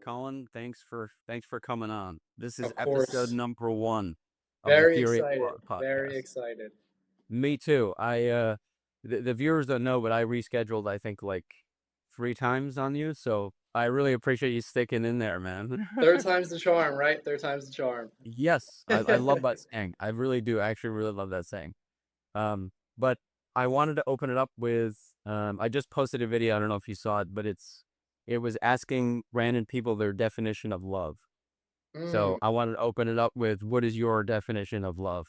Collin, thanks for coming on. This is Of episode course. number one of the Very Theory of excited. Love Very podcast. excited. Me too. The viewers don't know, but I rescheduled I think like 3 times on you, so I really appreciate you sticking in there, man. Third time's the charm, right? Third time's the charm. Yes, I love that saying. I really do. I actually really love that saying. But I wanted to open it up with I just posted a video. I don't know if you saw it, but it was asking random people their definition of love. So Mm, I wanted to open it up with, what is your definition of love?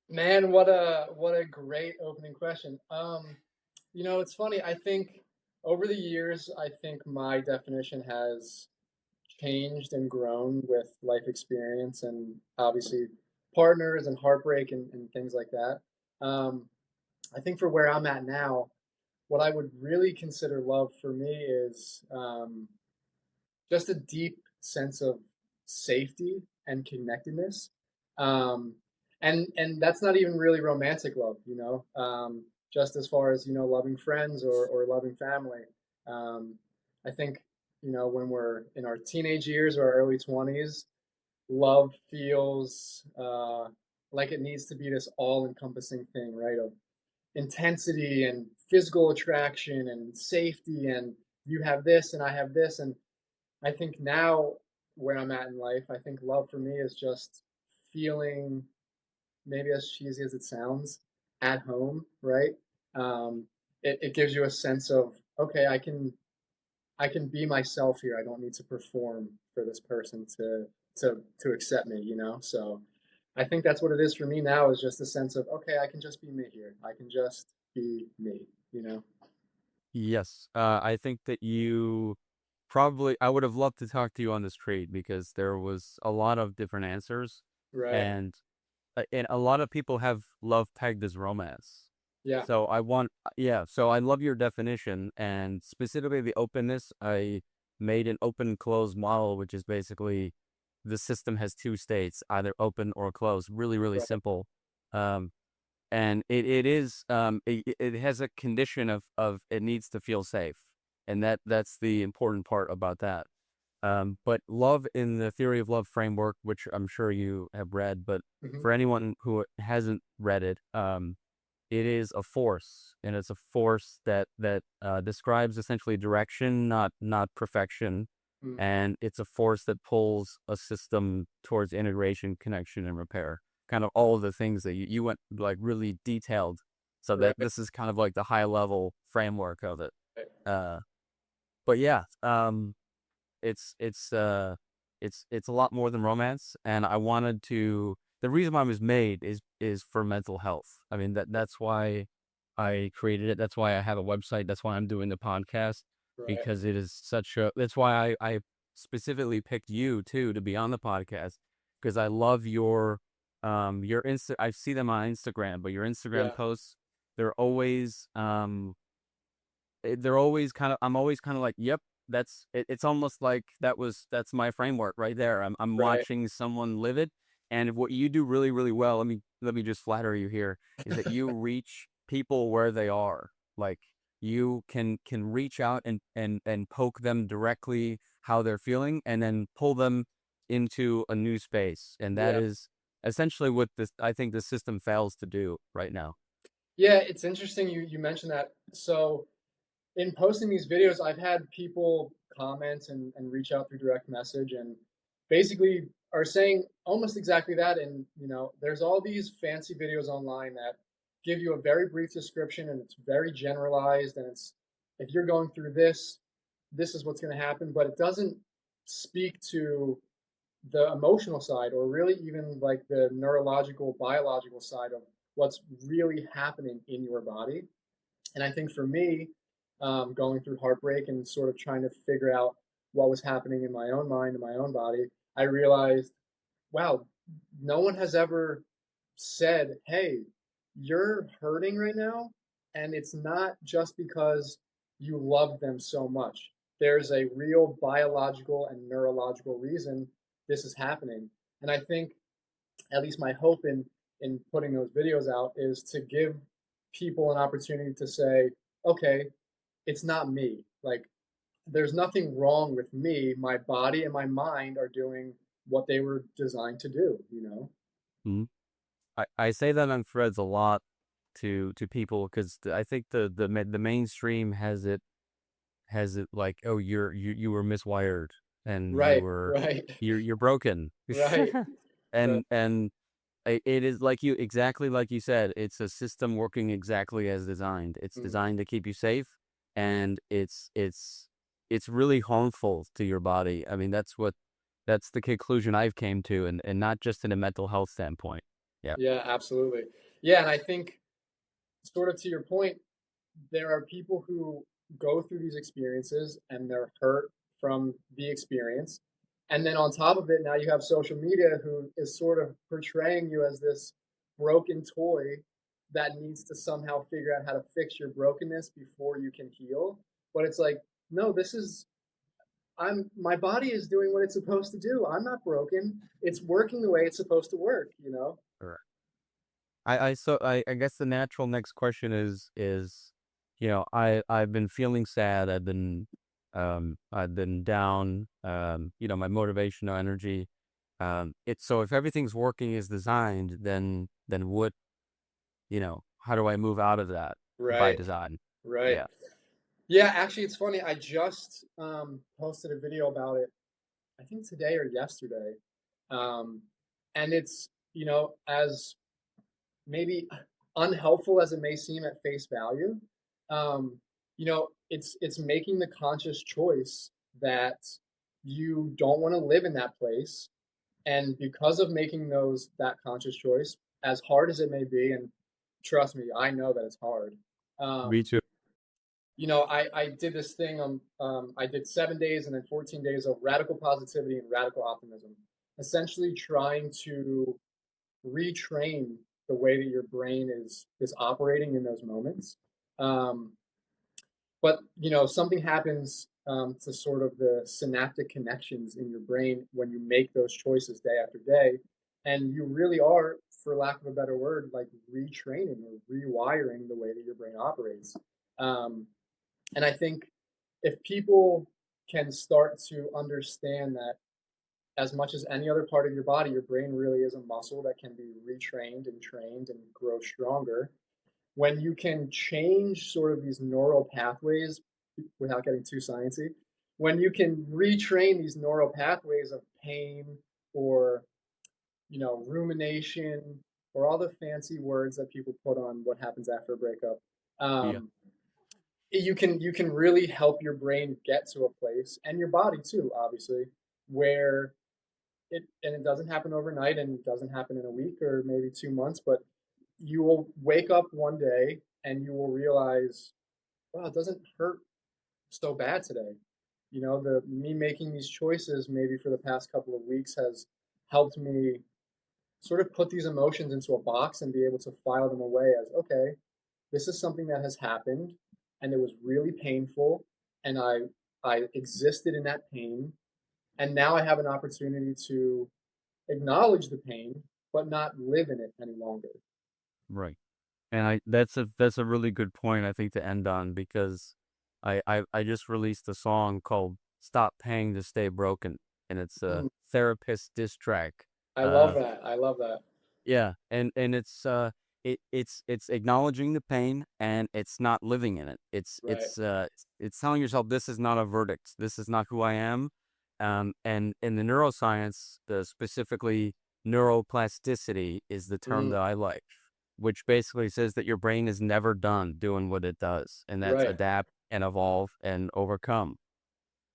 man, what a great opening question. It's funny. I think over the years, I think my definition has changed and grown with life experience and obviously partners and heartbreak and things like that. Um, I think for where I'm at now, what I would really consider love for me is just a deep sense of safety and connectedness. Um, and that's not even really romantic love, just as far as, loving friends or loving family. I think, when we're in our teenage years or our early 20s, love feels like it needs to be this all encompassing thing, right? Of intensity and physical attraction and safety and you have this and I have this. And I think now where I'm at in life, I think love for me is just feeling, maybe as cheesy as it sounds, at home, right? Um, it gives you a sense of, okay, I can be myself here. I don't need to perform for this person to accept me, So I think that's what it is for me now is just a sense of, okay, I can just be me here. I can just be me, you know? Yes, I think that you probably, I would have loved to talk to you on this trade because there was a lot of different answers, Right. and and a lot of people have love pegged as romance. Yeah. So I want, yeah. So I love your definition, and specifically the openness. I made an open closed model, which is basically the system has two states, either open or closed. Really, really Right. simple. Um, and it has a condition of it needs to feel safe, and that's the important part about that. But love in the theory of love framework, which I'm sure you have read, but Hmm. for anyone who hasn't read it, it is a force, and it's a force that describes essentially direction, not perfection, Mm. and it's a force that pulls a system towards integration, connection, and repair. Kind of all of the things that you went like really detailed, so that Right. this is kind of like the high level framework of it. Right. Uh, but yeah, it's it's uh it's a lot more than romance, and I wanted to, the reason why it was made is for mental health. I mean, that's why I created it. That's why I have a website. That's why I'm doing the podcast, Right. because it is such a, that's why I specifically picked you too to be on the podcast, because I love your Insta, I see them on Instagram, but your Instagram Yeah. posts, they're always they're always kind of, I'm always kind of like, yep, it's almost like that's my framework right there. I'm Right. watching someone live it. And what you do really, really well, let me just flatter you here, is that you reach people where they are. Like, you can reach out and poke them directly how they're feeling, and then pull them into a new space. And that Yeah. is essentially what this, I think, the system fails to do right now. Yeah, it's interesting you mentioned that. So in posting these videos, I've had people comment and reach out through direct message and basically are saying almost exactly that. And there's all these fancy videos online that give you a very brief description and it's very generalized and it's if you're going through this, this is what's going to happen, but it doesn't speak to the emotional side or really even like the neurological biological side of what's really happening in your body. And I think for me, going through heartbreak and sort of trying to figure out what was happening in my own mind and my own body, I realized, wow, no one has ever said, hey, you're hurting right now. And it's not just because you love them so much. There's a real biological and neurological reason this is happening. And I think at least my hope in putting those videos out is to give people an opportunity to say, okay, it's not me. Like there's nothing wrong with me. My body and my mind are doing what they were designed to do, you know? Mhm. I say that on threads a lot to people because I think the mainstream has it like, oh, you were miswired and Right, right, you're broken. right, right. And it is like you exactly like you said, it's a system working exactly as designed. It's Mhm. designed to keep you safe, and it's really harmful to your body. I mean, that's the conclusion I've came to, and not just in a mental health standpoint. Yeah. Yeah, absolutely. Yeah, and I think sort of to your point, there are people who go through these experiences and they're hurt from the experience. And then on top of it, now you have social media who is sort of portraying you as this broken toy that needs to somehow figure out how to fix your brokenness before you can heal. But it's like, no, this is my body is doing what it's supposed to do. I'm not broken. It's working the way it's supposed to work, you know? Correct. I guess the natural next question is, I've been feeling sad. I've been down. My motivation or energy. It's so if everything's working as designed, then how do I move out of that by Right, design? right. Yeah. Yeah, actually, it's funny. I just posted a video about it, I think today or yesterday. Um, and it's, as maybe unhelpful as it may seem at face value, it's making the conscious choice that you don't want to live in that place. And because of making that conscious choice, as hard as it may be, and trust me, I know that it's hard. Me Um, too. I did this thing on, I did 7 days and then 14 days of radical positivity and radical optimism, essentially trying to retrain the way that your brain is operating in those moments. Um, but something happens to sort of the synaptic connections in your brain when you make those choices day after day, and you really are, for lack of a better word, like retraining or rewiring the way that your brain operates. Um, and I think if people can start to understand that as much as any other part of your body, your brain really is a muscle that can be retrained and trained and grow stronger. When you can change sort of these neural pathways without getting too sciencey, when you can retrain these neural pathways of pain or rumination or all the fancy words that people put on what happens after a breakup, Yeah. um, you can really help your brain get to a place and your body too, obviously, where it doesn't happen overnight and it doesn't happen in a week or maybe 2 months, but you will wake up one day and you will realize, wow, it doesn't hurt so bad today. The me making these choices maybe for the past couple of weeks has helped me sort of put these emotions into a box and be able to file them away as, okay, this is something that has happened and it was really painful, and I existed in that pain, and now I have an opportunity to acknowledge the pain but not live in it any longer. Right. And that's a really good point I think to end on because I just released a song called "Stop Paying to Stay Broken," and it's a Mm, therapist diss track. I love Uh, that. I love that. yeah, and it's acknowledging the pain and it's not living in it. Right. It's telling yourself this is not a verdict. This is not who I am. And in the neuroscience, the specifically neuroplasticity is the term Mm, that I like, which basically says that your brain is never done doing what it does, and that's right. adapt and evolve and overcome.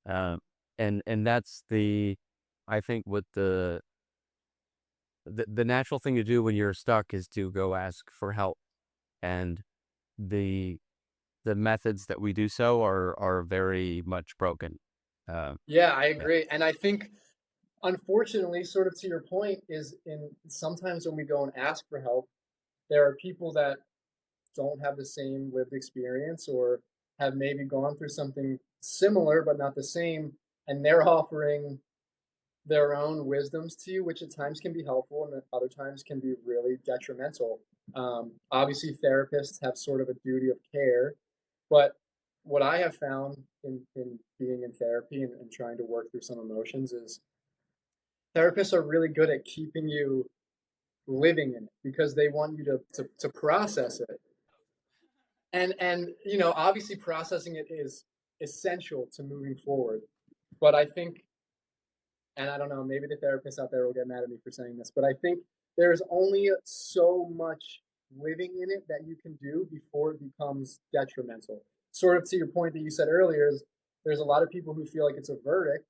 Uh, and that's I think what the natural thing to do when you're stuck is to go ask for help, and the the methods that we do so are very much broken. Uh, Yeah, I yeah, agree. And I think, unfortunately, sort of to your point, is in sometimes when we go and ask for help, there are people that don't have the same lived experience or have maybe gone through something similar but not the same, and they're offering their own wisdoms to you, which at times can be helpful and at other times can be really detrimental. Obviously, therapists have sort of a duty of care, but what I have found in being in therapy and trying to work through some emotions is therapists are really good at keeping you living in it because they want you to process it. And obviously processing it is essential to moving forward. But I think, and I don't know, maybe the therapists out there will get mad at me for saying this, but I think there's only so much living in it that you can do before it becomes detrimental. Sort of to your point that you said earlier, is there's a lot of people who feel like it's a verdict.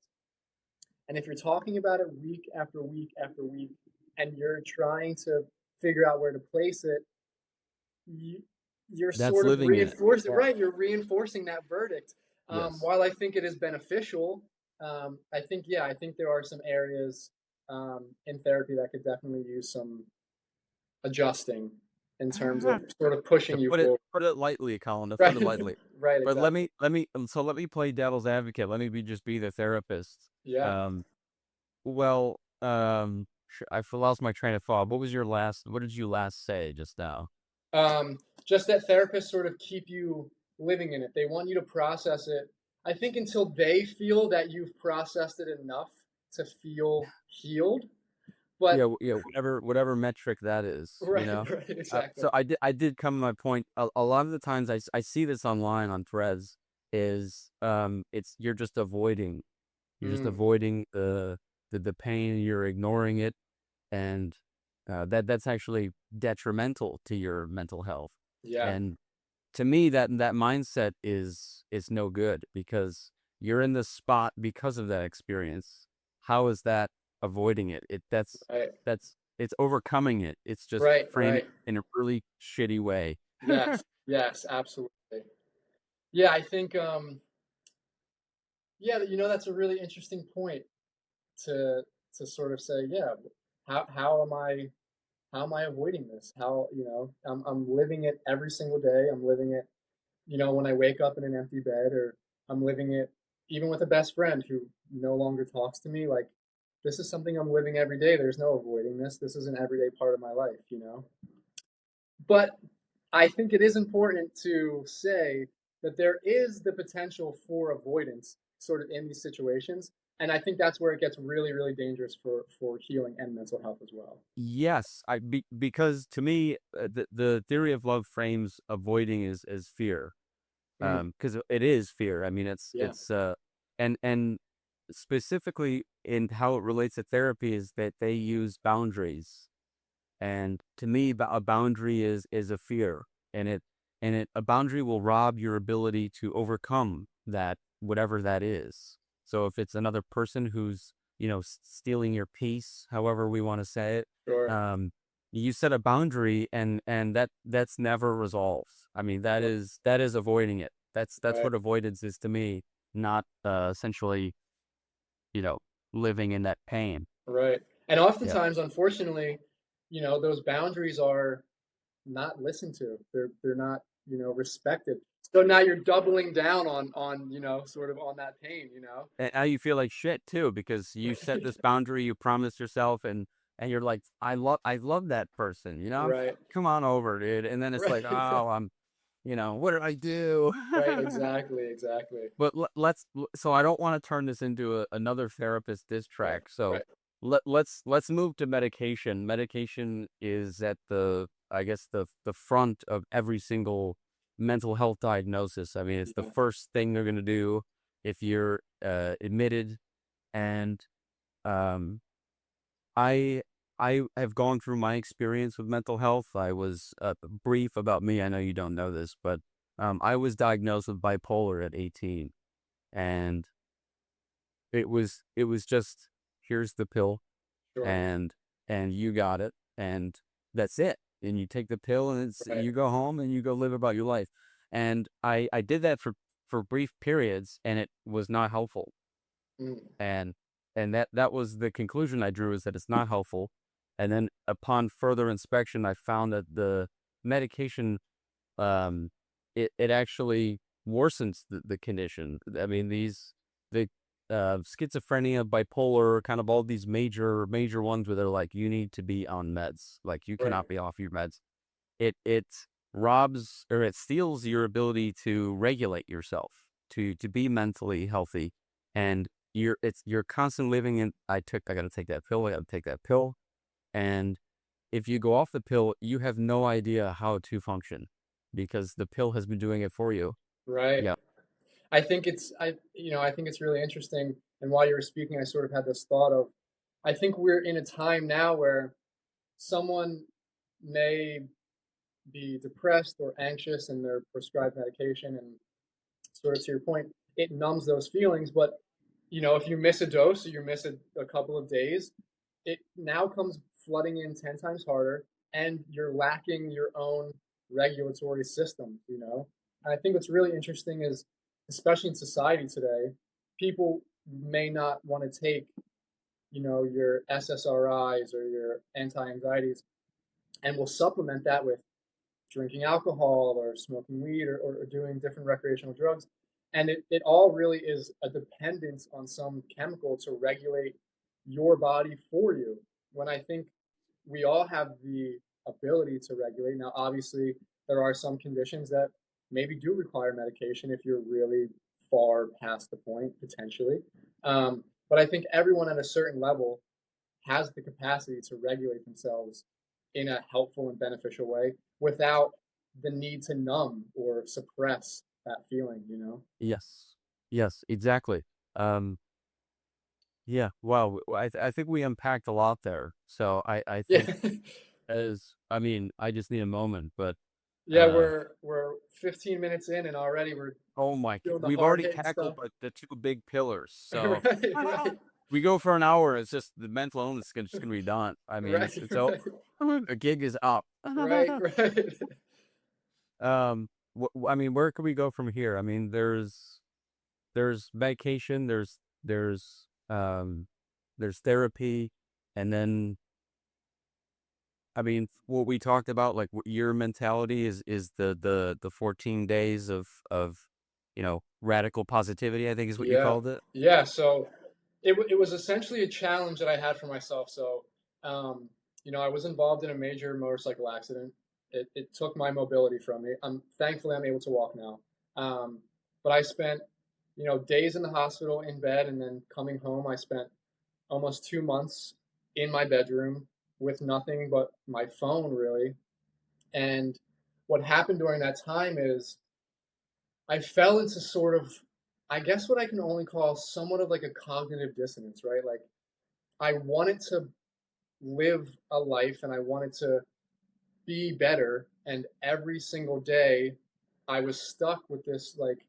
And if you're talking about it week after week after week, and you're trying to figure out where to place it, you, you're That's sort of living in it. reinforcing, Yeah. right? You're reinforcing that verdict. Yes. While I think it is beneficial, I think, yeah, I think there are some areas in therapy that could definitely use some adjusting in terms of sort of pushing To you put it forward. put it lightly, Colin, to put Right, it lightly. right, But let exactly. me let me so let me play devil's advocate. Let me just be the therapist. Yeah. Um, well, I lost my train of thought. What did you last say just now? Just that therapists sort of keep you living in it. They want you to process it. I think until they feel that you've processed it enough to feel healed. Yeah, But yeah, whatever metric that is, you right, know? right, exactly. So I did come to my point. A lot of the times I see this online on threads is, it's you're just Mm, avoiding the pain, you're ignoring it, and that's actually detrimental to your mental health. yeah, And to me, that mindset is no good because you're in this spot because of that experience. How is that avoiding it? right, It's overcoming it. It's just right, framed right. in a really shitty way. Yes, yes, absolutely. Yeah, I think, yeah, that's a really interesting point to to sort of say, yeah, how am I avoiding this? I'm living it every single day. I'm living it, when I wake up in an empty bed, or I'm living it even with a best friend who no longer talks to me. Like, this is something I'm living every day. There's no avoiding this. This is an everyday part of my life. But I think it is important to say that there is the potential for avoidance sort of in these situations. And I think that's where it gets really, really dangerous for healing and mental health as well. Yes, because to me, the theory of love frames avoiding as fear. Mm, Because it is fear. I mean, yeah, and specifically in how it relates to therapy is that they use boundaries. And to me, a boundary is a fear, and a boundary will rob your ability to overcome that, whatever that is. So if it's another person who's, stealing your peace, however we want to say it, sure. um, you set a boundary, and that's never resolved. I mean, that is avoiding it. That's Right. what avoidance is to me, not essentially, you know, living in that pain. Right. And Yeah. oftentimes, unfortunately, those boundaries are not listened to. They're not, respected. So now you're doubling down on, sort of on that pain. And now you feel like shit too because you set this boundary you promised yourself, and you're like, I love that person, Right. come on over, dude. And then it's like, Right. oh, what did I do? Right, exactly, exactly. But so I don't want to turn this into another therapist diss Right, track. So right. let's move to medication. Medication is at I guess the front of every single mental health diagnosis. I mean, it's the Yeah, first thing they're gonna do if you're admitted. And um, I I have gone through my experience with mental health. I was brief about me. I know you don't know this, but I was diagnosed with bipolar at 18, and it was just, here's the pill, sure. and you got it, and that's it. And you take the pill, and Right. you go home and you go live about your life. And I did that for brief periods, and it was not helpful. Mm, And that was the conclusion I drew, is that it's not helpful. And then upon further inspection, I found that the medication, um, it actually worsens the condition. I mean, the schizophrenia, bipolar, kind of all these major ones where they're like, you need to be on meds, like you right. cannot be off your meds. It robs or it steals your ability to regulate yourself, to be mentally healthy, and you're constantly living in I gotta take that pill, I gotta take that pill, and if you go off the pill, you have no idea how to function because the pill has been doing it for you. Right. Yeah. I think it's really interesting. And while you were speaking, I sort of had this thought of, I think we're in a time now where someone may be depressed or anxious and they're prescribed medication, and sort of to your point, it numbs those feelings. But if you miss a dose or you miss a couple of days, it now comes flooding in 10 times harder, and you're lacking your own regulatory system. And I think what's really interesting is, especially in society today, people may not want to take your SSRIs or your anti-anxieties, and will supplement that with drinking alcohol or smoking weed, or doing different recreational drugs. And it all really is a dependence on some chemical to regulate your body for you. When I think we all have the ability to regulate. Now, obviously, there are some conditions that maybe do require medication if you're really far past the point, potentially. But I think everyone at a certain level has the capacity to regulate themselves in a helpful and beneficial way without the need to numb or suppress that feeling. Yes. Yes, exactly. Um, yeah, wow, I think we unpacked a lot there. So I Yeah. think I mean, I just need a moment, but, Yeah, uh, we're 15 minutes in and already we're oh my g doing the we've hard already hitting tackled, stuff. like, the 2 big pillars, so Right, right, we go for an hour, it's just the mental illness is just gonna be done. I mean, right, it's over. right, The gig is up. right, right. I mean, where could we go from here? I mean, there's medication, there's therapy, and then, I mean, what we talked about, like, your mentality is the 14 days of, radical positivity, I think is what you Yeah, called it? yeah. So it was essentially a challenge that I had for myself. So, I was involved in a major motorcycle accident. It took my mobility from me. Thankfully I'm able to walk now. But I spent, days in the hospital in bed, and then coming home, I spent almost 2 months in my bedroom with nothing but my phone, really. And what happened during that time is I fell into sort of, I guess, what I can only call somewhat of like a cognitive dissonance, right? Like, I wanted to live a life and I wanted to be better. And every single day, I was stuck with this like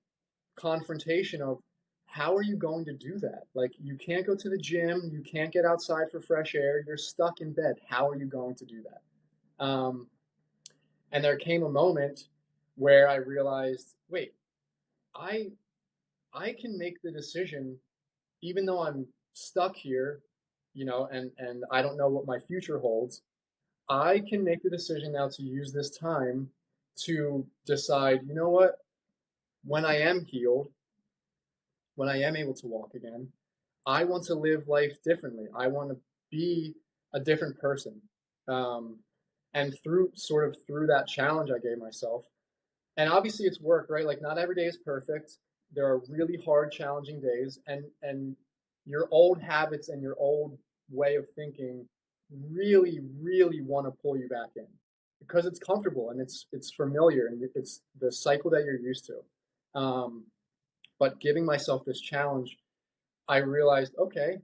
confrontation of, how are you going to do that? Like, you can't go to the gym, you can't get outside for fresh air, you're stuck in bed. How are you going to do that? And there came a moment where I realized, wait, I I can make the decision, even though I'm stuck here, and I don't know what my future holds. I can make the decision now to use this time to decide, you know what, when I am healed, when I am able to walk again, I want to live life differently. I want to be a different person. Um, and through that challenge I gave myself, and obviously it's work, right? Like, not every day is perfect. There are really hard, challenging days, and your old habits and your old way of thinking really, really want to pull you back in because it's comfortable and it's familiar, and it's the cycle that you're used to. But giving myself this challenge, I realized, okay,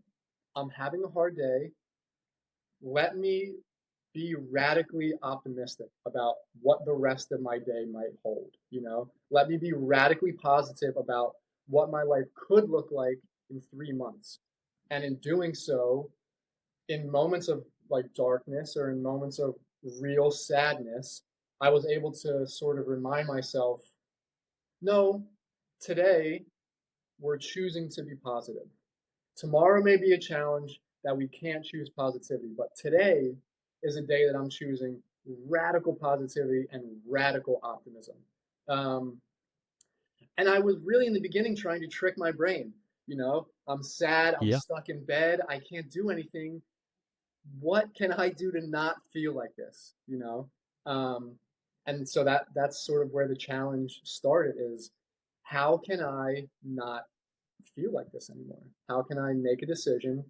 I'm having a hard day. Let me be radically optimistic about what the rest of my day might hold. Let me be radically positive about what my life could look like in 3 months. And in doing so, in moments of like darkness or in moments of real sadness, I was able to sort of remind myself, no, today we're choosing to be positive. Tomorrow may be a challenge that we can't choose positivity, but today is a day that I'm choosing radical positivity and radical optimism. Um, and I was really in the beginning trying to trick my brain. I'm sad, I'm Yeah. stuck in bed, I can't do anything. What can I do to not feel like this? Um, And so that's sort of where the challenge started is how can I not feel like this anymore? How can I make a decision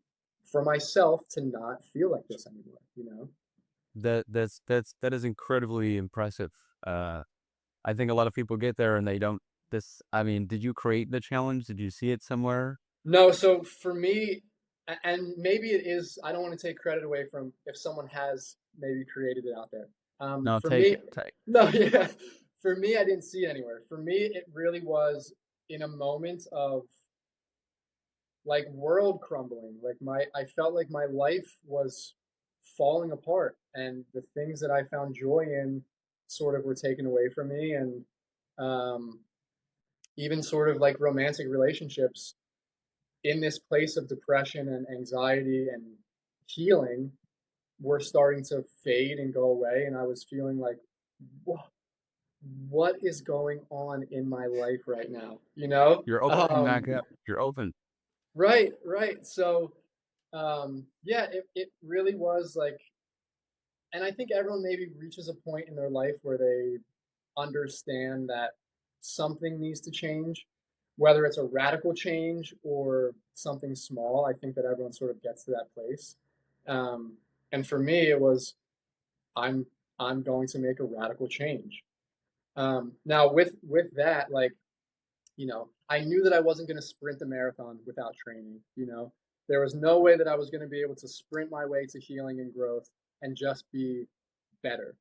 for myself to not feel like this anymore, you know? That is incredibly impressive. I think a lot of people get there and they don't. This, I mean, did you create the challenge? Did you see it somewhere? No, so for me, and maybe it is, I don't want to take credit away from if someone has maybe created it out there. No, For take me, it. Take. no, yeah, for me, I didn't see it anywhere. For me, it really was in a moment of like world crumbling. Like I felt like my life was falling apart, and the things that I found joy in sort of were taken away from me, and um, even sort of like romantic relationships in this place of depression and anxiety and healing were starting to fade and go away, and I was feeling like, what is going on in my life right now? You know? You're opening back up. You're open. Right, right. So, yeah, it really was like, and I think everyone maybe reaches a point in their life where they understand that something needs to change, whether it's a radical change or something small. I think that everyone sort of gets to that place. Um, and for me, it was I'm I'm going to make a radical change. Now with that, like I knew that I wasn't going to sprint the marathon without training. There was no way that I was going to be able to sprint my way to healing and growth and just be better.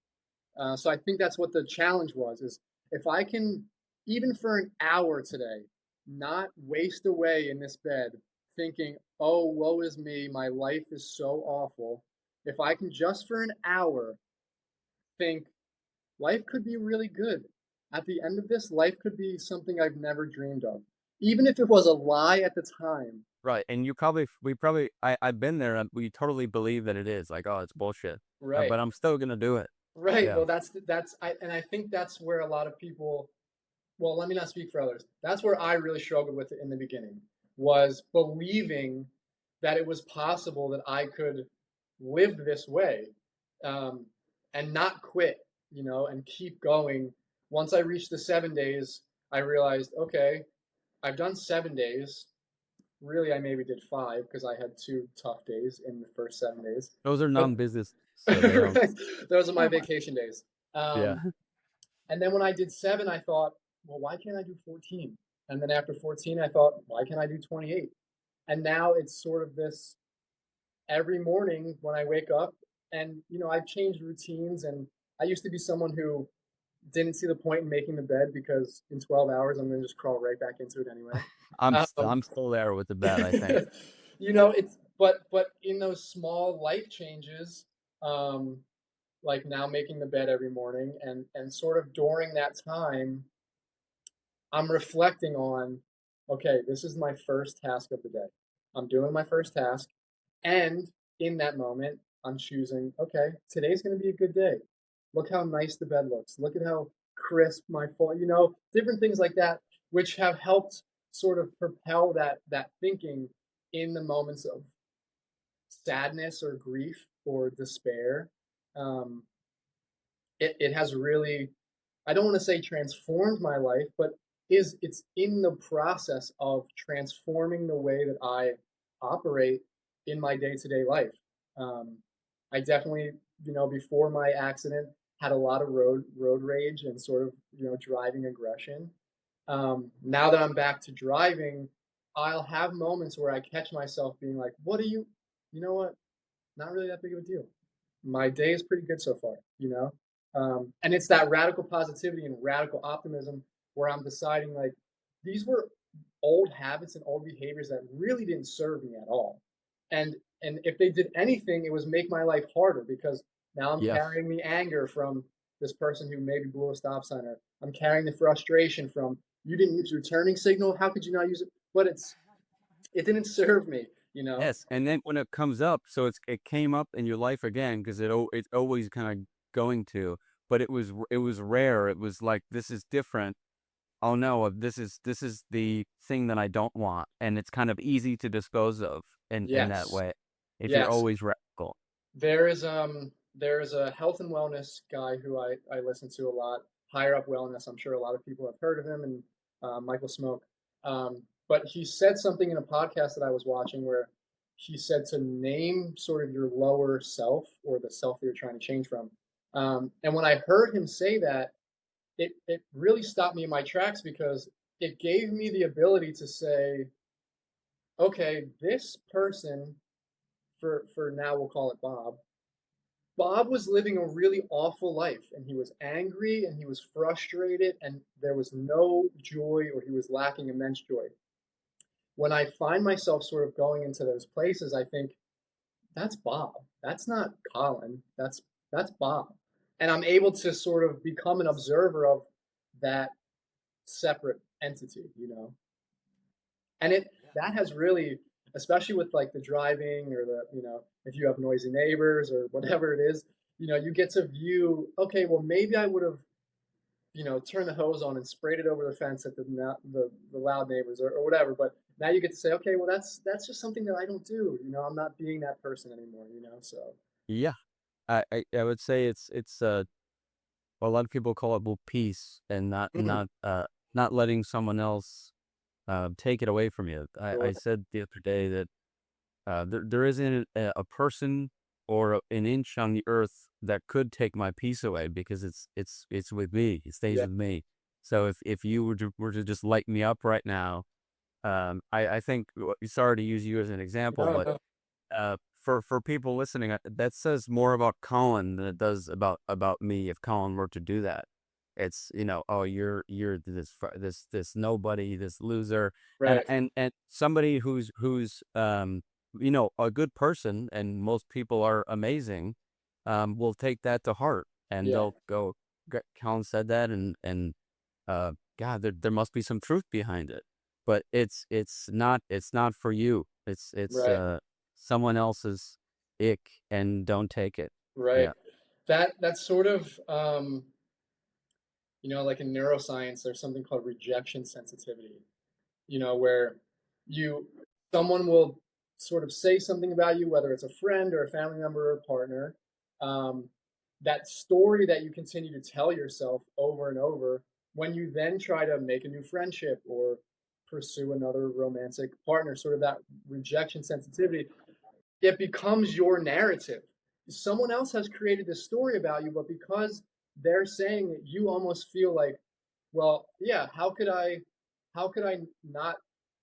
So I think that's what the challenge was: is if I can, even for an hour today, not waste away in this bed thinking, "Oh, woe is me, my life is so awful." If I can just for an hour think life could be really good. At the end of this, life could be something I've never dreamed of. Even if it was a lie at the time. Right. And I've been there. We totally believe that it is like, oh, it's bullshit. Right. But I'm still gonna do it. Right. Yeah. Well, and I think that's where a lot of people, well, let me not speak for others. That's where I really struggled with it in the beginning, was believing that it was possible that I could live this way, um, and not quit, and keep going. Once I reached the 7 days, I realized, okay, I've done 7 days. Really, I maybe did five because I had two tough days in the first 7 days. Those are But non-business, so they don't. those are my vacation days. Yeah. And then when I did seven, I thought, well, why can't I do 14? And then after 14, I thought, why can't I do 28? And now it's sort of this every morning when I wake up, and I've changed routines. And I used to be someone who didn't see the point in making the bed because in 12 hours I'm going to just crawl right back into it anyway. Um, I'm still there with the bed, I think. it's but in those small life changes, um, like now making the bed every morning, and sort of during that time, I'm reflecting on, okay, this is my first task of the day. I'm doing my first task, and in that moment, I'm choosing, okay, today's going to be a good day. Look how nice the bed looks. Look at how crisp my fall, different things like that, which have helped sort of propel that thinking in the moments of sadness or grief or despair. Um, it has really, I don't want to say transformed my life, but it's in the process of transforming the way that I operate in my day-to-day life. Um, I definitely, before my accident, had a lot of road rage and sort of driving aggression. Now that I'm back to driving, I'll have moments where I catch myself being like, "What are you? You know what? Not really that big of a deal. My day is pretty good so far, and it's that radical positivity and radical optimism where I'm deciding like these were old habits and old behaviors that really didn't serve me at all. And if they did anything, it was make my life harder because now I'm Yes. carrying the anger from this person who maybe blew a stop sign, or I'm carrying the frustration from you didn't use your turning signal. How could you not use it? But it didn't serve me, you know? Yes, and then when it comes up, so it came up in your life again because it's always kind of going to, but it was rare. It was like this is different. Oh no, this is the thing that I don't want, and it's kind of easy to dispose of in that Yes. way if you're Yes. always radical. There is there's a health and wellness guy who I listen to a lot, Higher Up Wellness. I'm sure a lot of people have heard of him, and Michael Smoke. But he said something in a podcast that I was watching where he said to name sort of your lower self or the self that you're trying to change from. And when I heard him say that, it really stopped me in my tracks because it gave me the ability to say, okay, this person, for now we'll call it Bob. Bob was living a really awful life, and he was angry and he was frustrated, and there was no joy, or he was lacking immense joy. When I find myself sort of going into those places, I think that's Bob. That's not Collin. That's Bob. And I'm able to sort of become an observer of that separate entity, you know. And it that has really, especially with like the driving or the, if you have noisy neighbors or whatever it is, you get to view, okay, well maybe I would have, turned the hose on and sprayed it over the fence at the loud neighbors, or whatever. But now you get to say, okay, well that's just something that I don't do. I'm not being that person anymore. So Yeah. I would say well, a lot of people call it well, peace, and Mhm. not letting someone else take it away from you. I Sure. said the other day that there isn't a person or an inch on the earth that could take my peace away, because it's with me. It stays Yeah. with me. So if you were to just light me up right now, I think, sorry to use you as an example, No, but no. for people listening, that says more about Colin than it does about me. If Colin were to do that, it's, oh, you're this nobody, this loser, and Right. somebody who's a good person, and most people are amazing, will take that to heart, and Yeah. they'll go, Colin said that, and God, there must be some truth behind it, but it's not for you. It's Right. someone else's ick, and don't take it. Right. Yeah. That's sort of like in neuroscience, there's something called rejection sensitivity, where you someone will sort of say something about you, whether it's a friend or a family member or a partner. Um, that story that you continue to tell yourself over and over, when you then try to make a new friendship or pursue another romantic partner, sort of that rejection sensitivity, it becomes your narrative. Someone else has created this story about you, but because they're saying it, you almost feel like, well, yeah, how could I not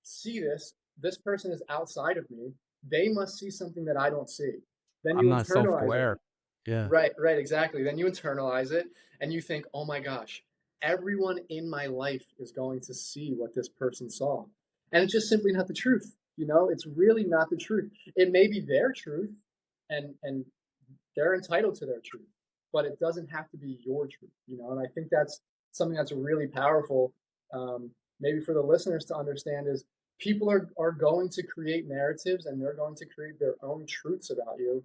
see this? This person is outside of me. They must see something that I don't see. Then I'm you not internalize it. self-aware. Yeah. Right, right, exactly. Then you internalize it and you think, oh my gosh, everyone in my life is going to see what this person saw. And it's just simply not the truth. It's really not the truth. It may be their truth, and they're entitled to their truth, but it doesn't have to be your truth. And I think that's something that's really powerful, maybe for the listeners to understand, is people are going to create narratives, and they're going to create their own truths about you.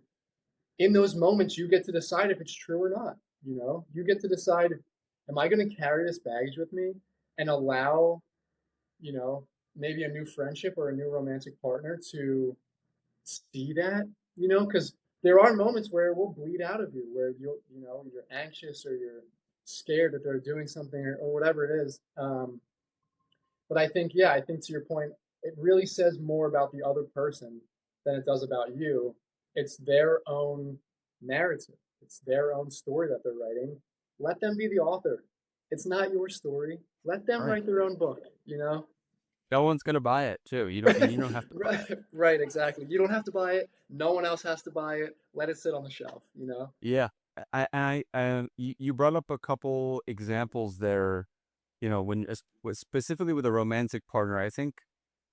In those moments, you get to decide if it's true or not. You get to decide, am I going to carry this baggage with me and allow, you know maybe a new friendship or a new romantic partner to see that, because there are moments where it will bleed out of you, where you're anxious or you're scared that they're doing something, or whatever it is. But I think, yeah, I think to your point, it really says more about the other person than it does about you. It's their own narrative. It's their own story that they're writing. Let them be the author. It's not your story. Let them Right. write their own book. No one's gonna buy it too. You don't have to buy Right, it. right, exactly. You don't have to buy it. No one else has to buy it. Let it sit on the shelf. Yeah. You brought up a couple examples there, specifically with a romantic partner. I think,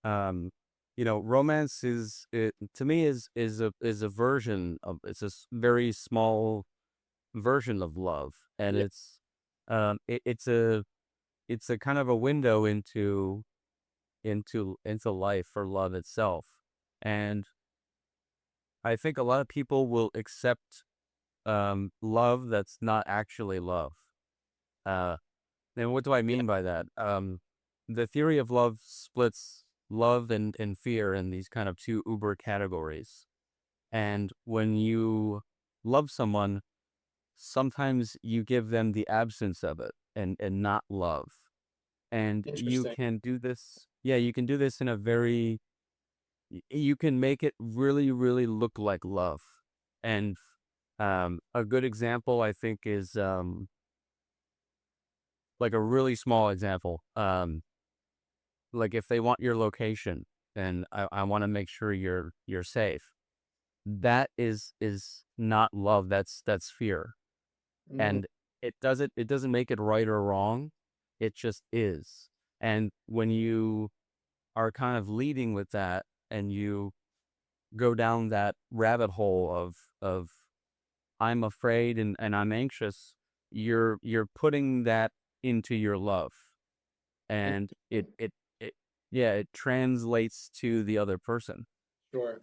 um, romance to me is a version of, it's very small version of love, and Yeah, it's a kind of a window into life, for love itself. And I think a lot of people will accept love that's not actually love. Uh, and what do I yeah, mean by that? The theory of love splits love and fear in these kind of two uber categories. And when you love someone, sometimes you give them the absence of it and not love. And you Interesting. can do this. Yeah, you can do this in a very you can make it really, really look like love. And a good example I think is like a really small example. Like if they want your location and I want to make sure you're safe. That is not love. That's fear. Mm, And it doesn't make it right or wrong. It just is. And when you are kind of leading with that and you go down that rabbit hole of I'm afraid and I'm anxious, you're putting that into your love. And it interesting. it it yeah, it translates to the other person. Sure.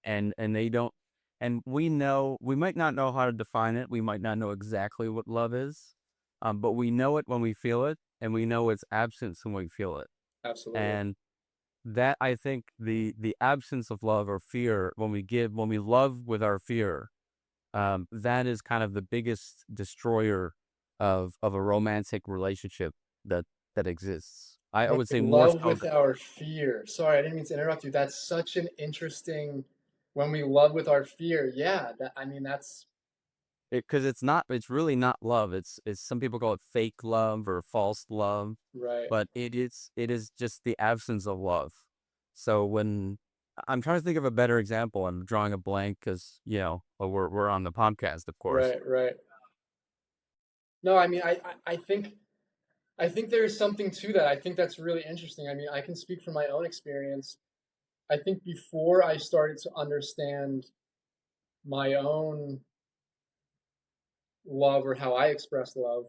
And they don't, and we might not know how to define it. We might not know exactly what love is. But we know it when we feel it, and we know its absence when we feel it. Absolutely. And that, I think, the absence of love or fear, when we love with our fear, that is kind of the biggest destroyer of a romantic relationship that exists. I When would we say more love so with our fear. Sorry, I didn't mean to interrupt you. That's such an interesting when we love with our fear. Yeah, that I mean that's because it's really not love. It's some people call it fake love or false love, right. but it is just the absence of love. So when I'm trying to think of a better example, I'm drawing a blank because well, we're on the podcast, of course. Right, right. No, I mean I think there is something to that. I think that's really interesting. I mean, I can speak from my own experience. I think before I started to understand my own love or how I express love,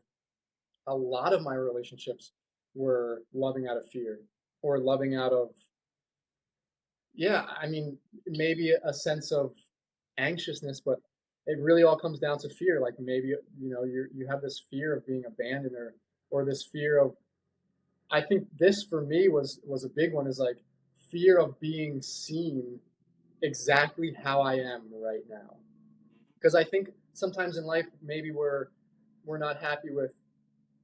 a lot of my relationships were loving out of fear or loving out of, yeah, I mean, maybe a sense of anxiousness, but it really all comes down to fear. Like maybe, you have this fear of being abandoned or this fear of, I think this for me was a big one is like fear of being seen exactly how I am right now. Because I think sometimes in life maybe we're not happy with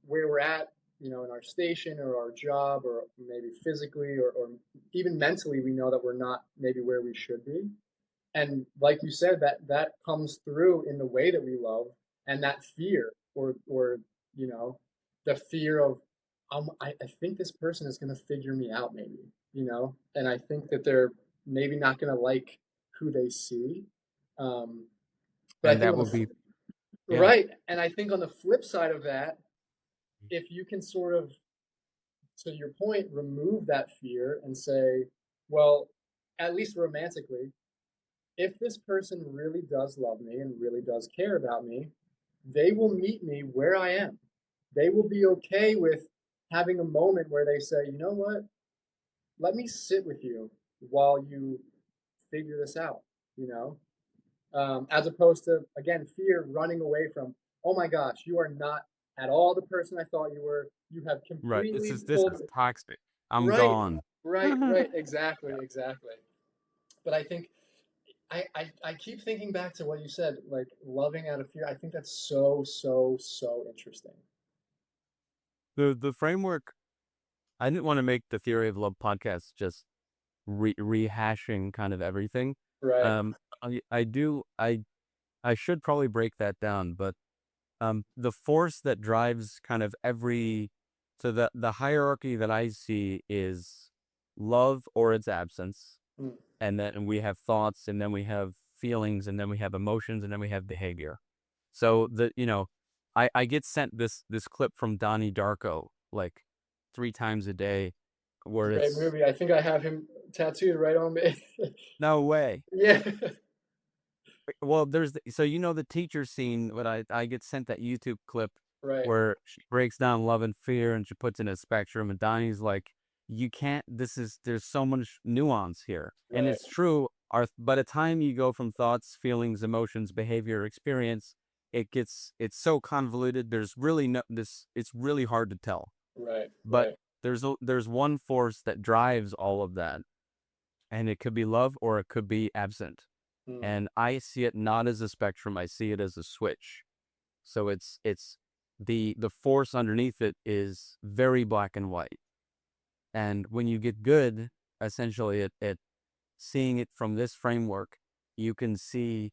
where we're at, in our station or our job, or maybe physically or even mentally, we know that we're not maybe where we should be. And like you said, that comes through in the way that we love, and that fear or you know the fear of I think this person is going to figure me out maybe, and I think that they're maybe not going to like who they see. um, but I And think that on would be, the yeah. right, and I think on the flip side of that, if you can sort of, to your point, remove that fear and say, well, at least romantically, if this person really does love me and really does care about me, they will meet me where I am. They will be okay with having a moment where they say, you know what, let me sit with you while you figure this out, you know? As opposed to, again, fear running away from, oh my gosh, you are not at all the person I thought you were. You have Right. completely This pulled. is toxic. I'm Right, gone. right, exactly, exactly. But I think I keep thinking back to what you said, like loving out of fear. I think that's so, so, so interesting. The framework. I didn't want to make the Theory of Love podcast just rehashing kind of everything. Right. Um, I do I should probably break that down, but the force that drives kind of every so the hierarchy that I see is love or its absence, Mm. and then we have thoughts, and then we have feelings, and then we have emotions, and then we have behavior. So I get sent this clip from Donnie Darko like 3 times a day, where Great it's movie. I think I have him tattooed right on me. no way. Yeah. Well, so the teacher scene, but I get sent that YouTube clip Right. where she breaks down love and fear and she puts in a spectrum, and Donnie's like, you can't, there's so much nuance here. And Right. it's true. By the time you go from thoughts, feelings, emotions, behavior, experience, it's so convoluted. There's really no, it's really hard to tell. Right. But Right. there's one force that drives all of that, and it could be love or it could be absent. Mm. And I see it not as a spectrum, I see it as a switch. So it's the force underneath it is very black and white. And when you get good, essentially at seeing it from this framework, you can see,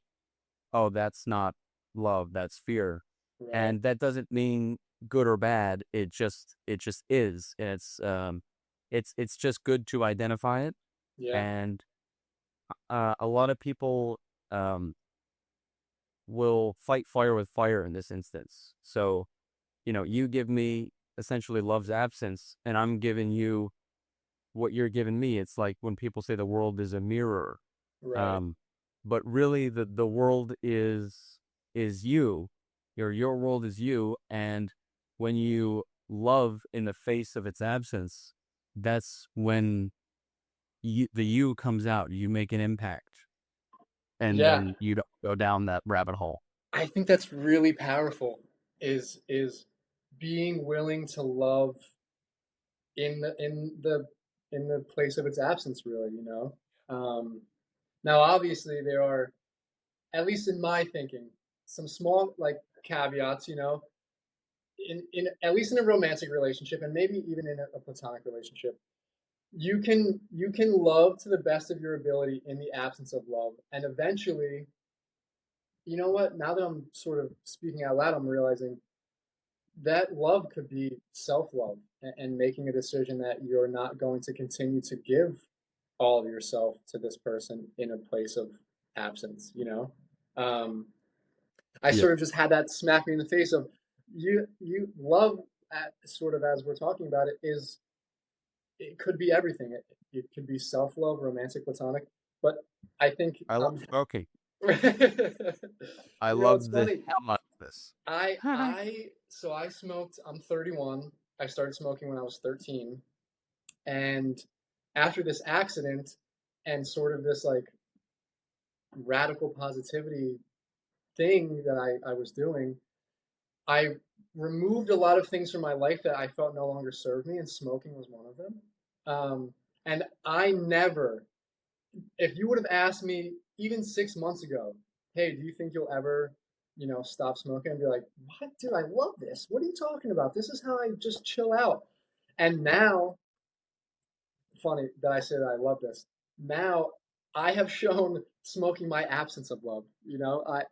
oh, that's not love, that's fear. Right. And that doesn't mean good or bad. It just is. And it's just good to identify it. Yeah. And a lot of people um will fight fire with fire in this instance. So, you give me essentially love's absence, and I'm giving you what you're giving me. It's like when people say the world is a mirror. Right. Um, but really the world is you. Your world is you, and when you love in the face of its absence, that's when the you comes out. You make an impact, and Yeah. then you don't go down that rabbit hole. I think that's really powerful is being willing to love in the place of its absence, really, you know. Now obviously there are, at least in my thinking, some small like caveats, you know, in at least in a romantic relationship and maybe even in a platonic relationship. You can love to the best of your ability in the absence of love, and eventually, you know what, now that I'm sort of speaking out loud, I'm realizing that love could be self-love, and making a decision that you're not going to continue to give all of yourself to this person in a place of absence, you know. I Yeah. sort of just had that smack me in the face of, you love, at, sort of as we're talking about it, is it could be everything. It could be self-love, romantic, platonic, but I think I love smoking. I you know, it's love the funny. hell out of this. I smoked. I'm 31. I started smoking when I was 13, and after this accident and sort of this like radical positivity thing that I was doing, I removed a lot of things from my life that I felt no longer served me, and smoking was one of them. And I never, if you would have asked me even 6 months ago, hey, do you think you'll ever, stop smoking? I'd be like, what, dude? I love this. What are you talking about? This is how I just chill out. And now, funny that I say that I love this. Now I have shown smoking my absence of love.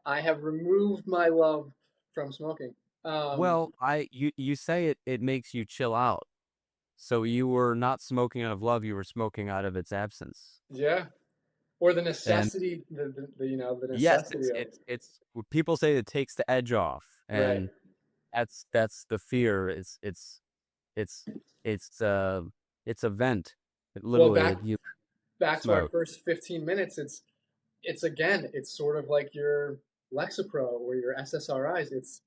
I have removed my love from smoking. Um, Well, you say it makes you chill out. So you were not smoking out of love, you were smoking out of its absence. yeah, or the And necessity, the yes, necessity of it. it's people say it takes the edge off, Right. and that's the fear. It's a vent. Well, Literally back that you back to our smoke. first 15 minutes. It's again, it's sort of like your Lexapro or your SSRIs. It's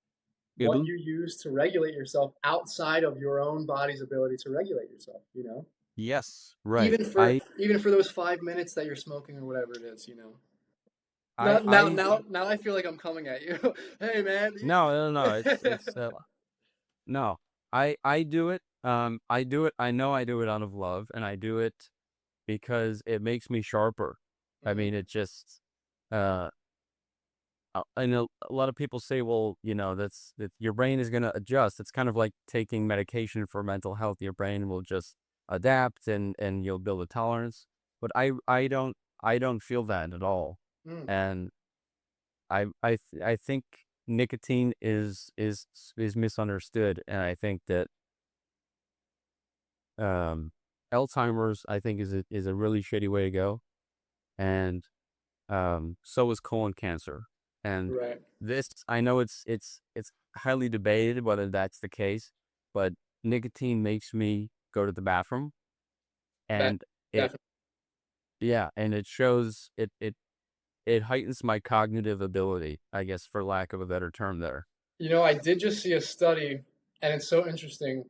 what It'll you use to regulate yourself outside of your own body's ability to regulate yourself, Yes, right. even for those 5 minutes that you're smoking or whatever it is, I now now I now now I feel like I'm coming at you. Hey man. no, no, no, it's no. I do it. I do it. I know I do it out of love, and I do it because it makes me sharper. I Mhm. mean, it just uh I know a lot of people say, well, that your brain is going to adjust. It's kind of like taking medication for mental health. Your brain will just adapt, and you'll build a tolerance. But I don't feel that at all. Mm. And I think nicotine is misunderstood, and I think that um Alzheimer's, I think, is a really shitty way to go. And so is colon cancer. And Right. this, I know it's highly debated whether that's the case, but nicotine makes me go to the bathroom, That and it definitely. yeah, and it shows it heightens my cognitive ability, I guess, for lack of a better term there. I did just see a study, and it's so interesting,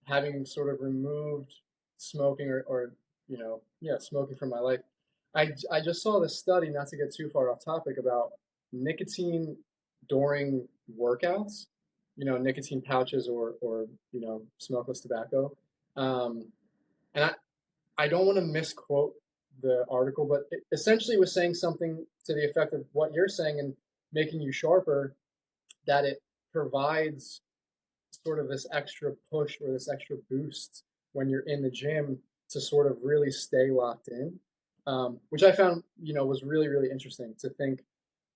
having sort of removed smoking, or yeah, smoking from my life. I just saw this study, not to get too far off topic, about nicotine during workouts, nicotine pouches, or smokeless tobacco. Um, and I don't want to misquote the article, but it essentially was saying something to the effect of what you're saying and making you sharper, that it provides sort of this extra push or this extra boost when you're in the gym to sort of really stay locked in, which I found, was really, really interesting to think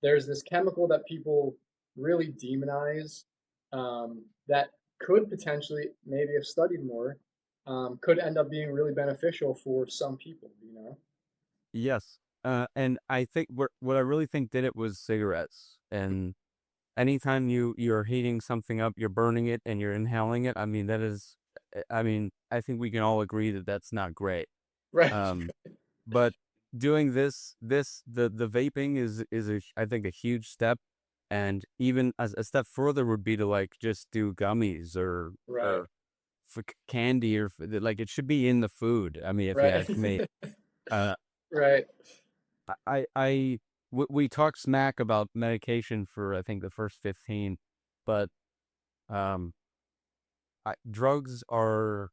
there's this chemical that people really demonize, that could potentially, maybe if studied more, could end up being really beneficial for some people. Yes. And I think what I really think did it was cigarettes. And anytime you're heating something up, you're burning it and you're inhaling it. I mean, that is, I mean, I think we can all agree that that's not great. Right. Um, but doing the vaping is I think a huge step, and even as a step further would be to like just do gummies Right. or for candy like it should be in the food. I mean, if you Right. ask me. Uh, Right. we talked smack about medication for I think the first 15, but um, drugs are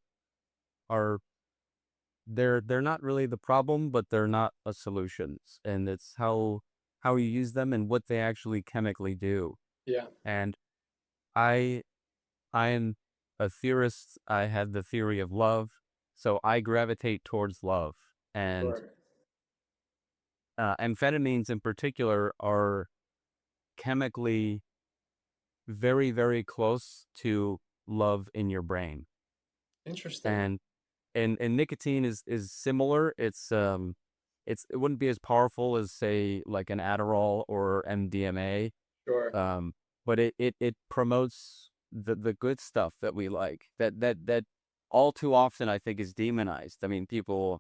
they're not really the problem, but they're not a solutions, and it's how you use them and what they actually chemically do. Yeah. And I I am a theorist. I have the theory of love, so I gravitate towards love. And Sure. amphetamines in particular are chemically very, very close to love in your brain. Interesting. And and nicotine is similar. It wouldn't be as powerful as say like an Adderall or MDMA. Sure. Um, but it promotes the good stuff that we like. That all too often I think is demonized. I mean, people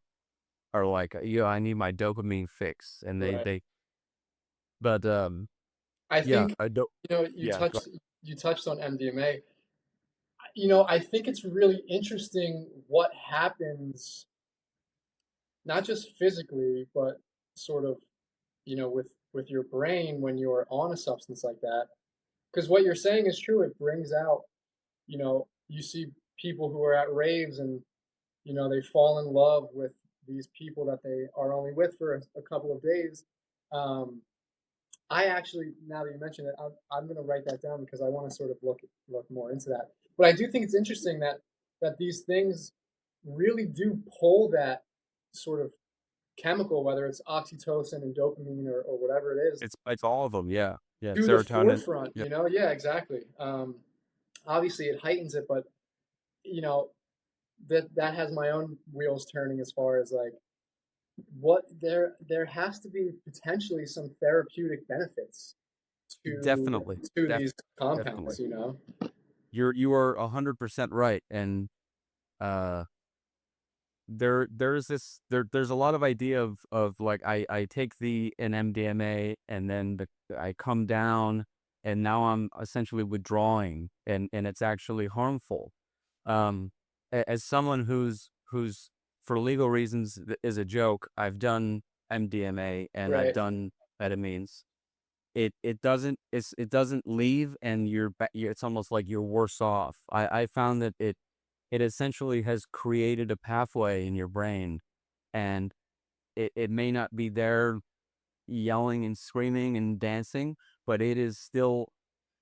are like, yeah, I need my dopamine fix, and Right. but I yeah, think, I don't. you Yeah, touched on MDMA. I think it's really interesting what happens, not just physically, but sort of, with your brain when you're on a substance like that. Because what you're saying is true. It brings out, you see people who are at raves and, they fall in love with these people that they are only with for a couple of days. Um, I actually, now that you mention it, I'm going to write that down because I want to sort of look more into that. But I do think it's interesting that these things really do pull that sort of chemical, whether it's oxytocin and dopamine or whatever it is, it's all of them. Yeah, yeah, to the serotonin. forefront. Yeah, Yeah, exactly. Obviously, it heightens it, but you know that has my own wheels turning as far as like what there has to be potentially some therapeutic benefits to definitely, these definitely. compounds. You are 100% right, and uh, there's a lot of idea of like I take the an MDMA and then I come down and now I'm essentially withdrawing and it's actually harmful. As someone who's for legal reasons is a joke, I've done MDMA and I've Right. done amphetamines. It doesn't leave, and it's almost like you're worse off. I found that it essentially has created a pathway in your brain, and it may not be there yelling and screaming and dancing, but it is still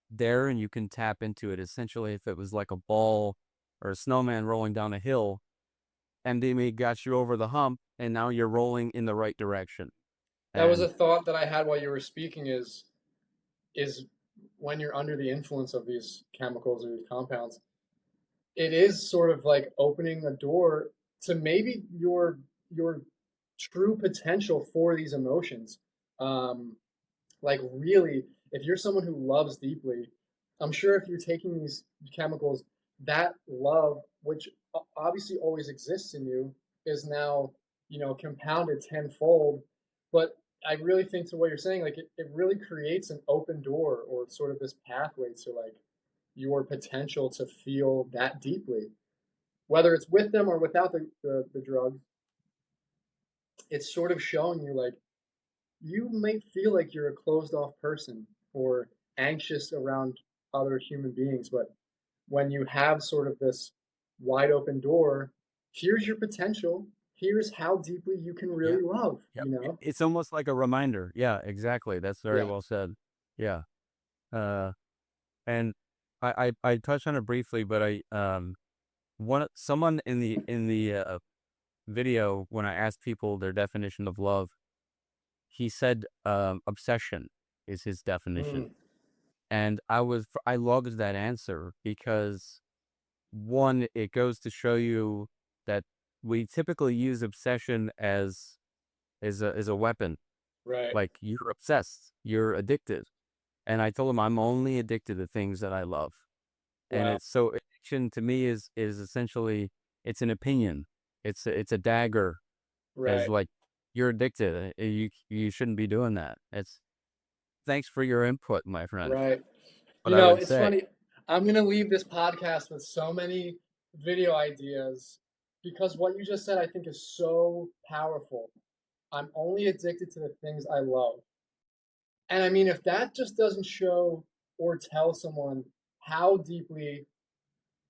there and you can tap into it. Essentially, if it was like a ball or a snowman rolling down a hill, MDMA got you over the hump and now you're rolling in the right direction. That was a And thought that I had while you were speaking is when you're under the influence of these chemicals or these compounds, it is sort of like opening a door to maybe your true potential for these emotions. Um, like really, if you're someone who loves deeply, I'm sure if you're taking these chemicals, that love, which obviously always exists in you, is now, compounded tenfold. But I really think to what you're saying, like it really creates an open door or sort of this pathway to like your potential to feel that deeply, whether it's with them or without the drug. It's sort of showing you like you might feel like you're a closed off person or anxious around other human beings, but when you have sort of this wide open door, here's your potential. here's how deeply you can Yeah. really love, Yep. you know? It's almost like a reminder. Yeah, exactly. That's very Yeah. well said. Yeah. Uh, and I touched on it briefly, but someone in the video, when I asked people their definition of love, he said obsession is his definition. Mm, And I loved that answer because one, it goes to show you that we typically use obsession as a weapon. right. Like, you're obsessed, you're addicted. And I told him I'm only addicted to things that I love. And Wow. it's so addiction to me is essentially, it's an opinion. It's a dagger, as Right. like, you're addicted. You shouldn't be doing that. It's Thanks for your input, my friend. Right. What You I know, would it's say. funny. I'm going to leave this podcast with so many video ideas because what you just said I think is so powerful. I'm only addicted to the things I love. And I mean, if that just doesn't show or tell someone how deeply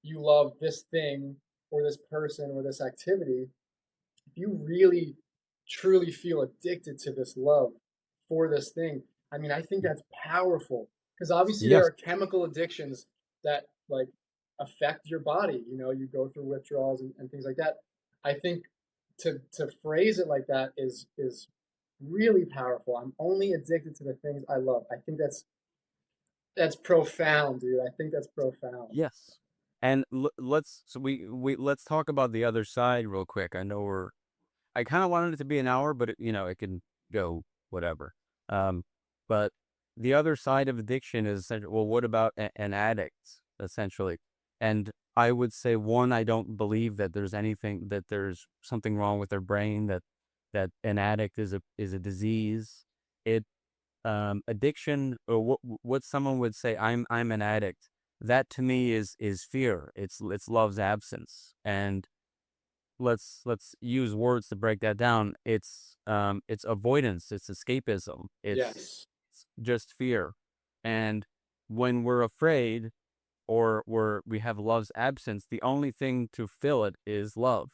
you love this thing or this person or this activity, if you really truly feel addicted to this love for this thing, I mean, I think that's powerful because obviously there Yes. are chemical addictions that like affect your body. You know, you go through withdrawals and things like that. I think to phrase it like that is really powerful. I'm only addicted to the things I love. I think that's profound, dude. I think that's profound. Yes. And let's talk about the other side real quick. I kind of wanted it to be an hour, but it can go whatever. Um, but the other side of addiction is well, what about an addict, essentially? And I would say, one, I don't believe that there's something wrong with their brain, that an addict is a disease. It Addiction, or what someone would say, I'm an addict. That to me is fear. It's love's absence. And let's use words to break that down. It's avoidance, it's escapism, Yes. it's just fear. And when we're afraid, or we have love's absence, the only thing to fill it is love.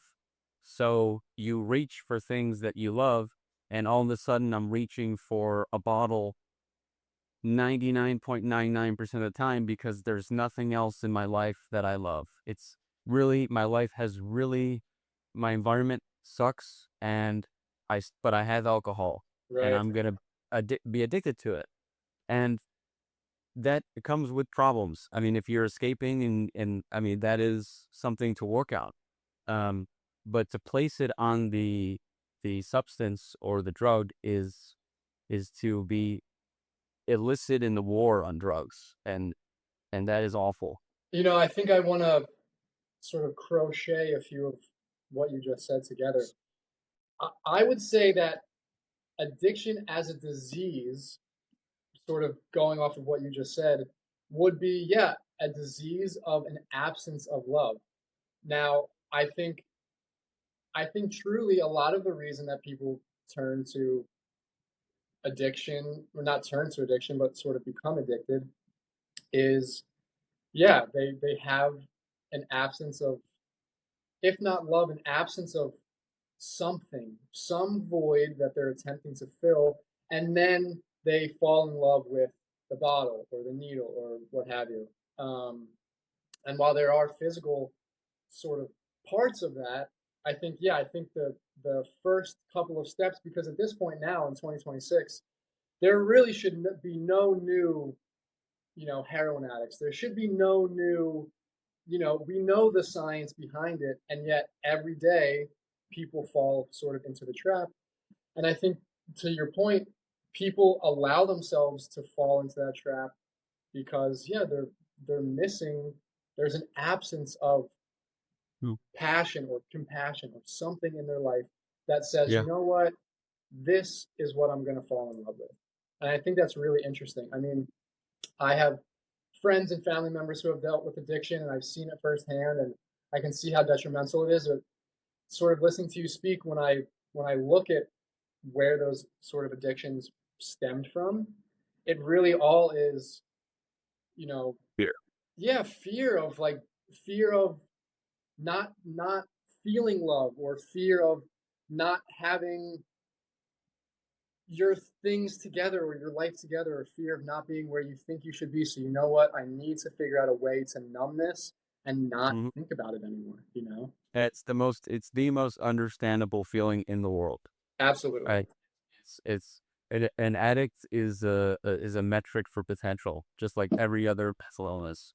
So you reach for things that you love, and all of a sudden I'm reaching for a bottle 99.99% of the time because there's nothing else in my life that I love. It's really, my life has really, my environment sucks, but I have alcohol, and Right. I'm gonna be addicted to it. And that comes with problems. I mean, if you're escaping, and I mean, that is something to work out. Um, but to place it on the substance or the drug is to be illicit in the war on drugs, and that is awful. You know, I think I want to sort of crochet a few of what you just said together. I would say that addiction as a disease, sort of going off of what you just said, would be, yeah, a disease of an absence of love. Now, I think truly a lot of the reason that people turn to addiction, or not turn to addiction, but sort of become addicted, is yeah, they have an absence of, if not love, an absence of something, some void that they're attempting to fill, and then they fall in love with the bottle or the needle or what have you. And while there are physical sort of parts of that, I think the first couple of steps, because at this point now in 2026, there really should be no new, heroin addicts. There should be no new, we know the science behind it, and yet every day people fall sort of into the trap. And I think, to your point, people allow themselves to fall into that trap because, yeah, they're missing. There's an absence of Mm. passion or compassion or something in their life that says, you Yeah. know what, this is what I'm going to fall in love with. And I think that's really interesting. I mean, I have friends and family members who have dealt with addiction, and I've seen it firsthand, and I can see how detrimental it is. But sort of listening to you speak, when I look at where those sort of addictions stemmed from, it really all is, you know, Fear. yeah, fear of not feeling love, or fear of not having your things together or your life together, or fear of not being where you think you should be. So you know what? I need to figure out a way to numb this and not Mhm. think about it anymore, you know? It's the most understandable feeling in the world, Absolutely. right? An addict is a metric for potential, just like every other mental illness.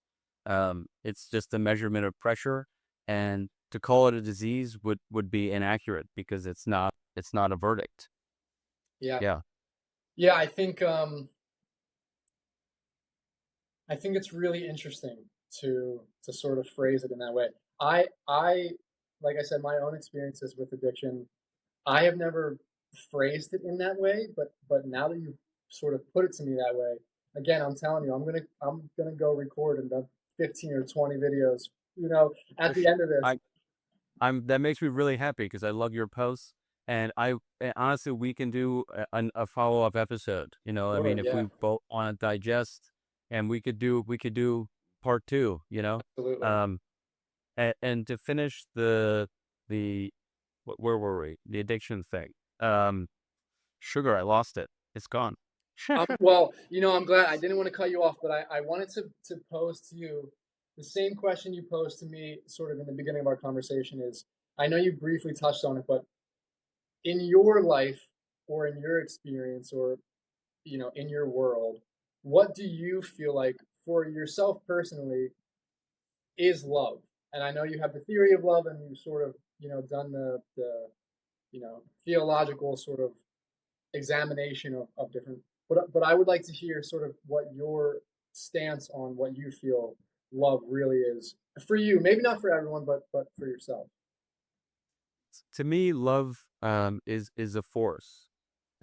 It's just a measurement of pressure, and to call it a disease would be inaccurate because it's not a verdict. Yeah. Yeah. Yeah, I think it's really interesting to sort of phrase it in that way. I like I said, my own experiences with addiction, I have never phrased it in that way, but now that you sort of put it to me that way, again, I'm telling you, I'm gonna go record about 15 or 20 videos, you know, at the Ish. end of this. I'm that makes me really happy because I love your posts, and honestly, we can do a follow-up episode. I Sure, mean, if yeah, we both want to digest, and we could do part two. absolutely. Um, and to finish the where were we? The addiction thing. Um, Sugar, I lost it. It's gone. Well, I'm glad I didn't want to cut you off, but I wanted to pose to you the same question you posed to me sort of in the beginning of our conversation is I know you briefly touched on it, but in your life or in your experience or in your world, what do you feel like for yourself personally is love? And I know you have the theory of love and you've sort of, done the theological sort of examination of different but I would like to hear sort of what your stance on what you feel love really is for you. Maybe not for everyone, but for yourself. To me, love is a force,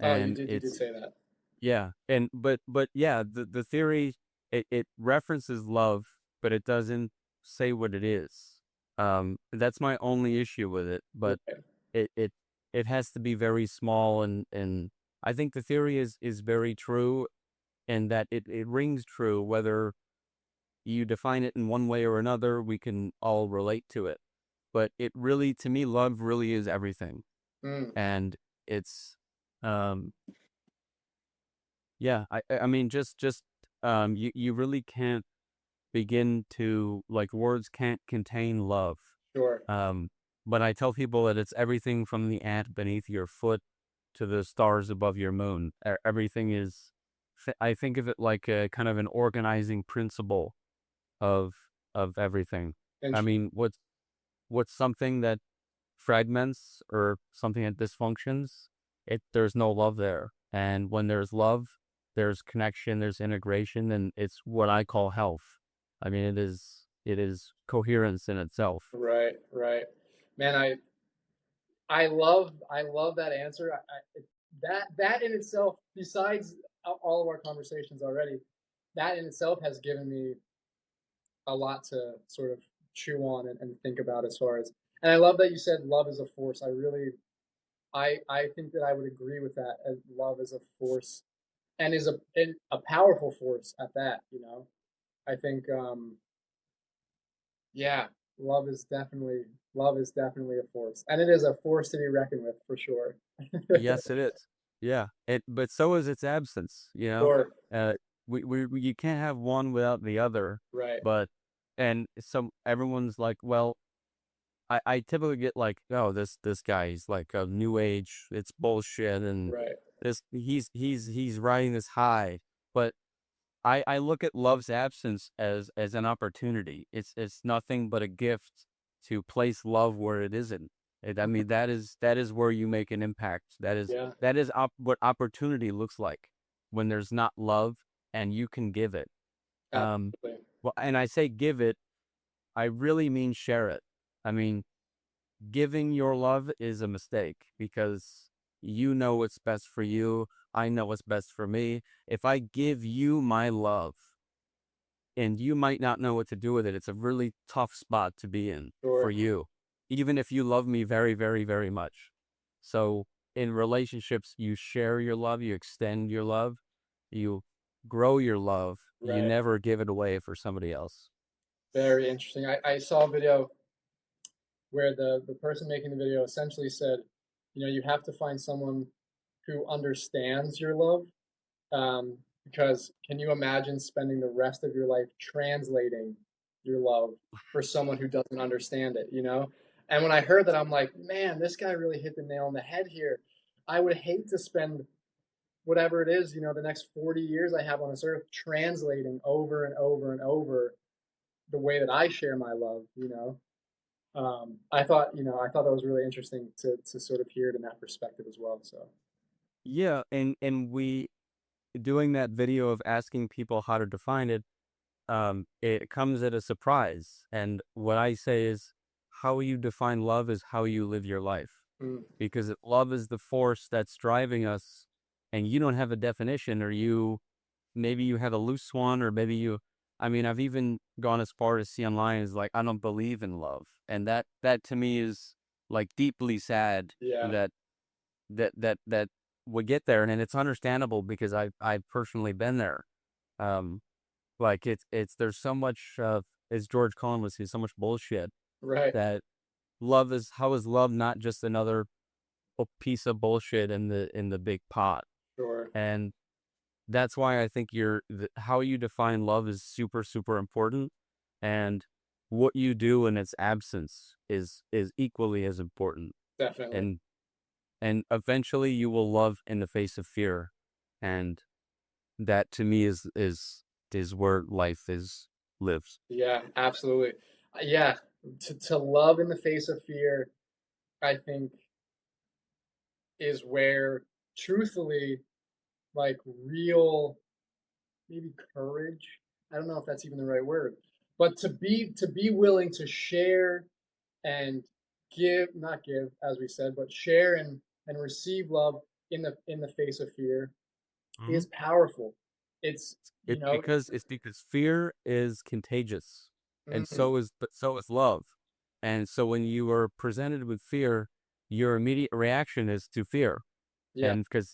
Oh, and you did it's say that. yeah, and but yeah, the theory it references love, but it doesn't say what it is. That's my only issue with it, but Right. it it it has to be very small, and I think the theory is very true, and that it rings true whether you define it in one way or another, we can all relate to it. But it really, to me, love really is everything, Mm, and it's um yeah, I mean, just you really can't begin to like words can't contain love. sure. Um, but I tell people that it's everything from the ant beneath your foot to the stars above your moon. Everything is. I think of it like a kind of an organizing principle of everything. I Interesting. mean, what's something that fragments or something that dysfunctions, there's no love there. And when there's love, there's connection, there's integration, and it's what I call health. I mean, it is coherence in itself. Right, right. Man, I love that answer. That in itself, besides all of our conversations already, that in itself has given me a lot to sort of chew on and think about as far as. And I love that you said love is a force. I think that I would agree with that. As love is a force and is a powerful force at that. I think yeah, love is definitely a force, and it is a force to be reckoned with for sure. Yes, it is. Yeah, but so is its absence. Sure. Uh, you can't have one without the other. Right. But and some everyone's like, well, I typically get like, oh, this guy, he's like a new age, it's bullshit, and Right. this he's riding this high. But I look at love's absence as an opportunity. It's nothing but a gift to place love where it isn't. I mean, that is where you make an impact. That is Yeah. that is what opportunity looks like when there's not love and you can give it. Um, Absolutely. well, and I say give it, I really mean share it. I mean, giving your love is a mistake because you know what's best for you. I know what's best for me. If I give you my love and you might not know what to do with it, it's a really tough spot to be in for Sure. you, even if you love me very, very, very much. So in relationships, you share your love, you extend your love, you grow your love, you Right. never give it away for somebody else. Very interesting. I saw a video where the person making the video essentially said, You know, you have to find someone who understands your love. Because can you imagine spending the rest of your life translating your love for someone who doesn't understand it, you know? And when I heard that, I'm like, man, this guy really hit the nail on the head here. I would hate to spend whatever it is, you know, the next 40 years I have on this earth translating over and over and over the way that I share my love, you know? I thought that was really interesting to sort of hear it in that perspective as well. So, Yeah, and we doing that video of asking people how to define it, it comes at a surprise. And what I say is, how you define love is how you live your life. mm, Because love is the force that's driving us, and you don't have a definition, or maybe you have a loose one, or maybe I mean, I've even gone as far as see online is like, I don't believe in love. And that to me is like deeply sad yeah, that that we get there. And it's understandable because I've personally been there. Um, like it's there's so much as George Collin was saying, so much bullshit right, that how is love not just another piece of bullshit in the big pot. sure, And that's why I think how you define love is super, super important. And what you do in its absence is equally as important. definitely. And eventually you will love in the face of fear. And that to me is where life is lives. Yeah, absolutely. Yeah, to love in the face of fear, I think is where truthfully, like real maybe courage. I don't know if that's even the right word, but to be willing to share and give, not give, as we said, but share and receive love in the face of fear is powerful. It's you know, It's because fear is contagious, and mm, so is love. And so when you are presented with fear, your immediate reaction is to fear, yeah, and because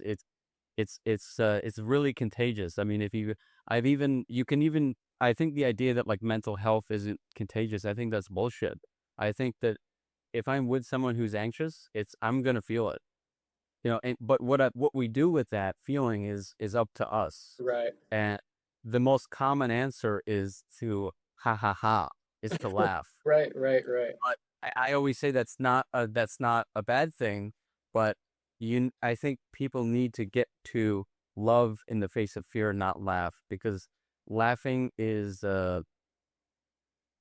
it's really contagious. I mean, if you I've even you can even I think the idea that like mental health isn't contagious, I think that's bullshit. I think that if I'm with someone who's anxious, I'm gonna feel it. And but what we do with that feeling is up to us. right, And the most common answer is to ha ha ha. Is to laugh. right, right, right, But I always say that's not a bad thing, but I think people need to get to love in the face of fear, not laugh, because laughing is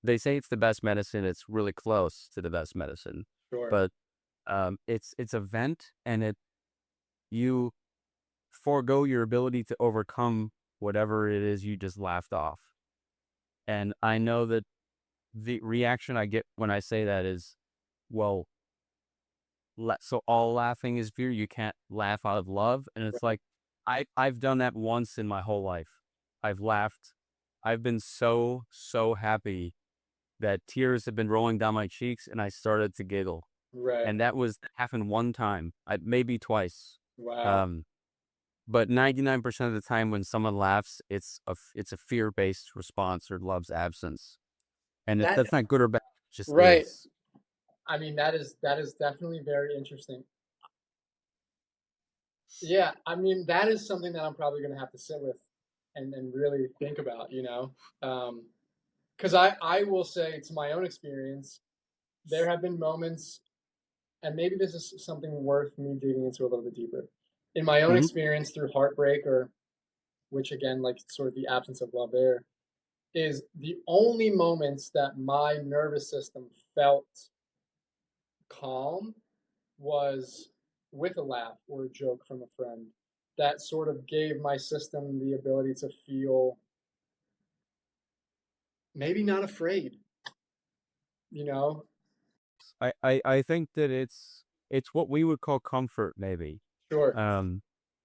they say it's the best medicine. It's really close to the best medicine, sure, but it's a vent, and you forego your ability to overcome whatever it is you just laughed off. And I know that the reaction I get when I say that is, well, so all laughing is fear. You can't laugh out of love. And it's right, like, I've done that once in my whole life. I've laughed. I've been so, so happy that tears have been rolling down my cheeks, and I started to giggle. right. And that happened one time, maybe twice. Wow. Um, But 99% of the time when someone laughs, it's a fear-based response or love's absence. And That that's not good or bad, it just right. is. I mean, that is definitely very interesting. Yeah, I mean, that is something that I'm probably gonna have to sit with and really think about, you know? Because I will say to my own experience, there have been moments, and maybe this is something worth me digging into a little bit deeper. In my own Mhm. experience through heartbreak, or which again, like sort of the absence of love there, is the only moments that my nervous system felt calm was with a laugh or a joke from a friend that sort of gave my system the ability to feel maybe not afraid, you know? I think that it's what we would call comfort, maybe. Sure, Um,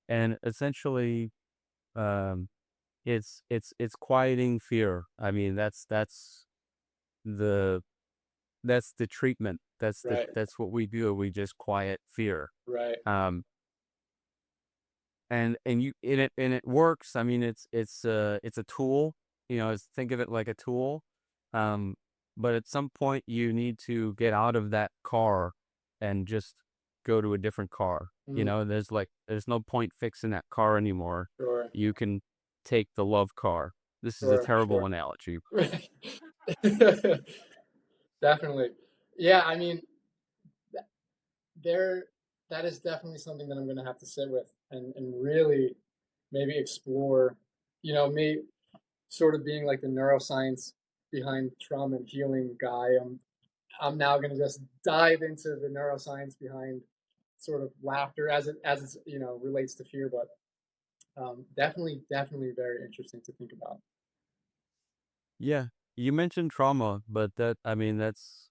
and essentially, um, it's quieting fear. I mean, the that's the treatment. right, That's what we do. We just quiet fear. right, Um, and it works. I mean, it's a tool. Think of it like a tool. Um, but at some point you need to get out of that car and just go to a different car. Mm, There's no point fixing that car anymore. sure, You can take the love car. This is a sure, terrible sure. analogy. Right. Definitely. Yeah, I mean, th- there that is definitely something that I'm going to have to sit with and really maybe explore, me sort of being like the neuroscience behind trauma and healing guy. I'm now going to just dive into the neuroscience behind sort of laughter as it relates to fear, but definitely very interesting to think about. Yeah, you mentioned trauma, but that's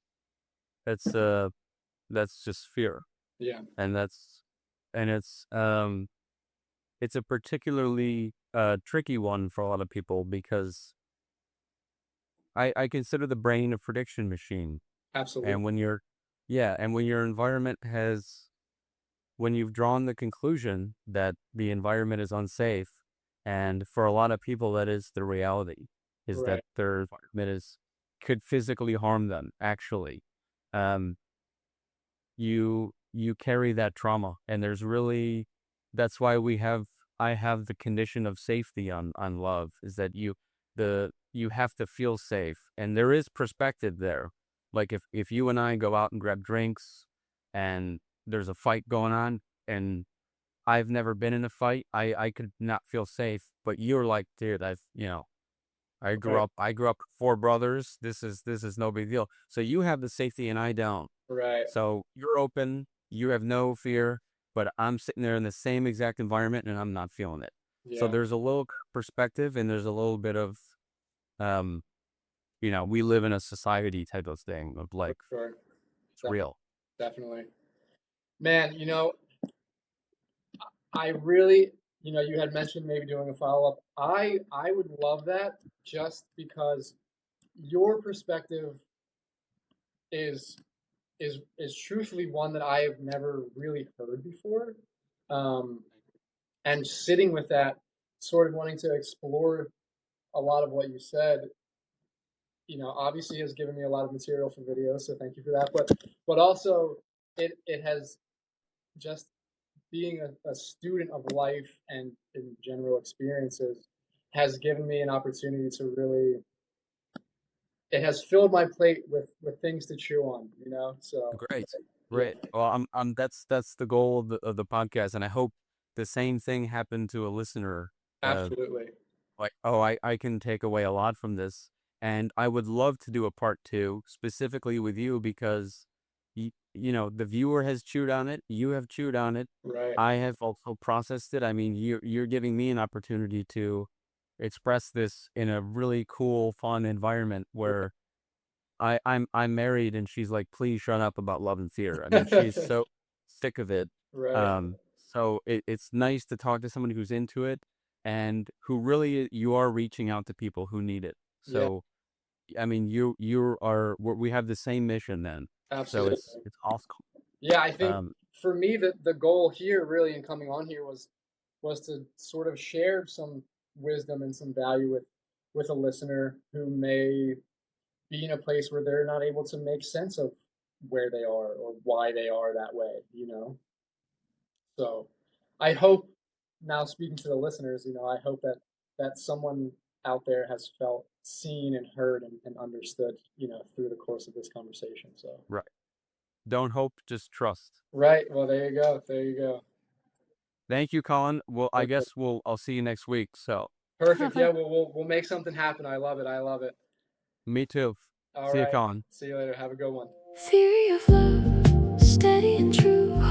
that's just fear, Yeah, and and it's a particularly tricky one for a lot of people because I consider the brain a prediction machine, and absolutely. when your environment has when you've drawn the conclusion that the environment is unsafe, and for a lot of people that is the reality, is that Right, their environment is could physically harm them, actually. Um, you carry that trauma, and that's why I have the condition of safety on love, is that you have to feel safe, and there is perspective there. Like if you and I go out and grab drinks and there's a fight going on, and I've never been in a fight, I could not feel safe, but you're like, dude, right, I grew up with four brothers. This is no big deal. So you have the safety and I don't. right. So you're open, you have no fear, but I'm sitting there in the same exact environment and I'm not feeling it. So Yeah, there's a little perspective, and there's a little bit of, um, we live in a society type of thing of for like, sure. it's Def- real. Definitely. Man, I really, you had mentioned maybe doing a follow-up. I would love that just because your perspective is is truthfully one that I have never really heard before. Um, and sitting with that, sort of wanting to explore a lot of what you said, obviously has given me a lot of material for videos, so thank you for that. But also it has just being a student of life and in general experiences has given me an opportunity to really it has filled my plate with things to chew on, so Great. yeah, Great. Well, that's the goal of the podcast. And I hope the same thing happened to a listener. Uh, absolutely. Like, oh, I can take away a lot from this. And I would love to do a part two specifically with you because the viewer has chewed on it, you have chewed on it, Right. I have also processed it. I mean, you're giving me an opportunity to express this in a really cool, fun environment where I'm married and she's like, please shut up about love and fear. I mean, she's so sick of it. Right. So it's nice to talk to someone who's into it and who really you are reaching out to people who need it. Yeah, So I mean, we have the same mission then. So absolutely. it's awesome. Yeah, I think Um, for me the goal here really in coming on here was to sort of share some wisdom and some value with a listener who may be in a place where they're not able to make sense of where they are or why they are that way. So I hope now speaking to the listeners, I hope that someone out there has felt seen and heard and understood, through the course of this conversation. So right. Don't hope, just trust. right, well there you go. There you go. Thank you, Colin. Well, I Perfect. guess I'll see you next week. So Perfect. Yeah, we'll make something happen. I love it. I love it. me too. All See you, right. Colin. See you later. Have a good one. Theory of love, steady and true.